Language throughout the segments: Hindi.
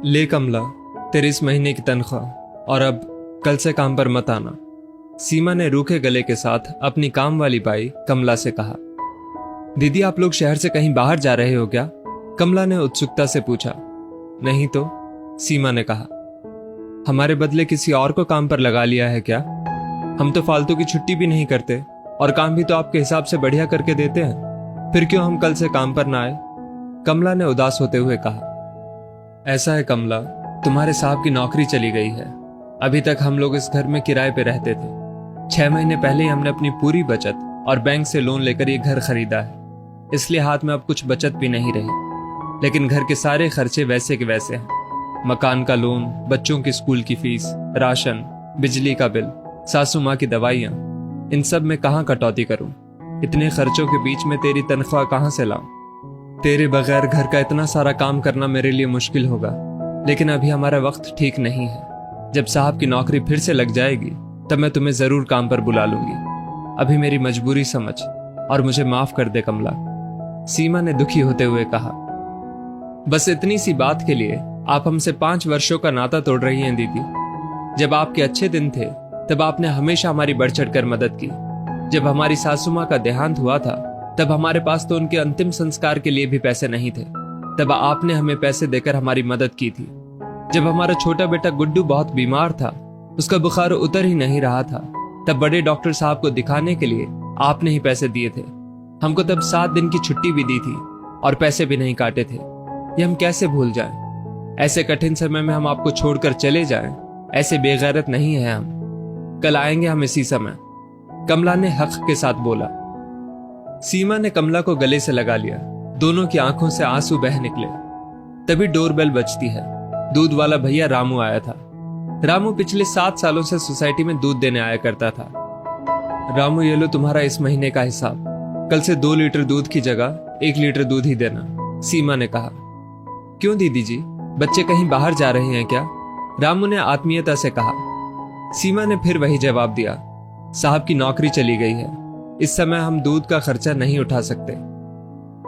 ले कमला, तेरी इस महीने की तनख्वाह, और अब कल से काम पर मत आना। सीमा ने रूखे गले के साथ अपनी काम वाली बाई कमला से कहा। दीदी, आप लोग शहर से कहीं बाहर जा रहे हो क्या? कमला ने उत्सुकता से पूछा। नहीं तो, सीमा ने कहा। हमारे बदले किसी और को काम पर लगा लिया है क्या? हम तो फालतू की छुट्टी भी नहीं करते और काम भी तो आपके हिसाब से बढ़िया करके देते हैं, फिर क्यों हम कल से काम पर ना आए? कमला ने उदास होते हुए कहा। ऐसा है कमला, तुम्हारे साहब की नौकरी चली गई है। अभी तक हम लोग इस घर में किराए पे रहते थे। 6 महीने पहले ही हमने अपनी पूरी बचत और बैंक से लोन लेकर ये घर खरीदा है, इसलिए हाथ में अब कुछ बचत भी नहीं रही। लेकिन घर के सारे खर्चे वैसे के वैसे हैं। मकान का लोन, बच्चों की स्कूल की फीस, राशन, बिजली का बिल, सासू माँ की दवाइयाँ, इन सब में कहाँ कटौती करूं? इतने खर्चों के बीच में तेरी तनख्वाह कहाँ से लाऊं? तेरे बगैर घर का इतना सारा काम करना मेरे लिए मुश्किल होगा, लेकिन अभी हमारा वक्त ठीक नहीं है। जब साहब की नौकरी फिर से लग जाएगी तब मैं तुम्हें जरूर काम पर बुला लूंगी। अभी मेरी मजबूरी समझ और मुझे माफ कर दे कमला, सीमा ने दुखी होते हुए कहा। बस इतनी सी बात के लिए आप हमसे 5 वर्षों का नाता तोड़ रही हैं दीदी। जब आपके अच्छे दिन थे तब आपने हमेशा हमारी बढ़ चढ़ कर मदद की। जब हमारी सासू माँ का देहांत हुआ था तब हमारे पास तो उनके अंतिम संस्कार के लिए भी पैसे नहीं थे, तब आपने हमें पैसे देकर हमारी मदद की थी। जब हमारा छोटा बेटा गुड्डू बहुत बीमार था, उसका बुखार उतर ही नहीं रहा था, तब बड़े डॉक्टर साहब को दिखाने के लिए आपने ही पैसे दिए थे। हमको तब 7 दिन की छुट्टी भी दी थी और पैसे भी नहीं काटे थे। ये हम कैसे भूल जाएं? ऐसे कठिन समय में हम आपको छोड़कर चले जाएं, ऐसे बेगैरत नहीं है हम। कल आएंगे हम इसी समय, कमला ने हक के साथ बोला। सीमा ने कमला को गले से लगा लिया। दोनों की आंखों से आंसू बह निकले। तभी डोरबेल बजती है। दूध वाला भैया रामू आया था। रामू पिछले 7 सालों से सोसाइटी में दूध देने आया करता था। रामू, ये लो तुम्हारा इस महीने का हिसाब। कल से 2 लीटर दूध की जगह 1 लीटर दूध ही देना, सीमा ने कहा। क्यों दीदी जी, बच्चे कहीं बाहर जा रहे हैं क्या? रामू ने आत्मीयता से कहा। सीमा ने फिर वही जवाब दिया। साहब की नौकरी चली गई है, इस समय हम दूध का खर्चा नहीं उठा सकते।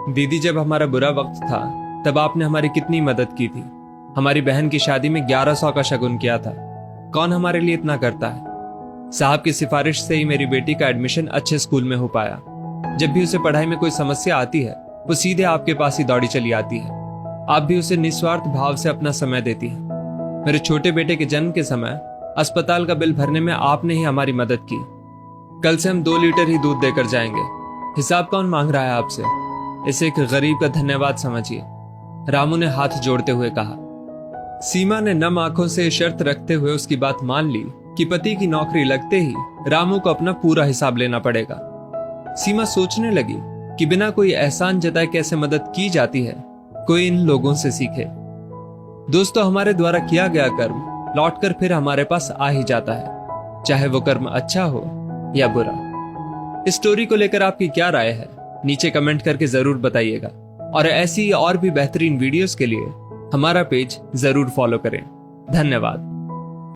दीदी, जब हमारा बुरा वक्त था तब आपने हमारी कितनी मदद की थी। हमारी बहन की शादी में 1100 का शगुन किया था। कौन हमारे लिए इतना करता है? साहब की सिफारिश से ही मेरी बेटी का एडमिशन अच्छे स्कूल में हो पाया। जब भी उसे पढ़ाई में कोई समस्या आती है वो सीधे आपके पास ही दौड़ी चली आती है। आप भी उसे निस्वार्थ भाव से अपना समय देती हैं। मेरे छोटे बेटे के जन्म के समय अस्पताल का बिल भरने में आपने ही हमारी मदद की। कल से हम 2 लीटर ही दूध देकर जाएंगे। हिसाब कौन मांग रहा है आपसे? इसे एक गरीब का धन्यवाद समझिए, रामू ने हाथ जोड़ते हुए कहा। सीमा ने नम आंखों से शर्त रखते हुए उसकी बात मान ली कि पति की नौकरी लगते ही रामू को अपना पूरा हिसाब लेना पड़ेगा। सीमा सोचने लगी कि बिना कोई एहसान जताए कैसे मदद की जाती है, कोई इन लोगों से सीखे। दोस्तों, हमारे द्वारा किया गया कर्म लौटकर फिर हमारे पास आ ही जाता है, चाहे वो कर्म अच्छा हो या बुरा। इस स्टोरी को लेकर आपकी क्या राय है? नीचे कमेंट करके जरूर बताइएगा और ऐसी और भी बेहतरीन वीडियोस के लिए हमारा पेज जरूर फॉलो करें। धन्यवाद।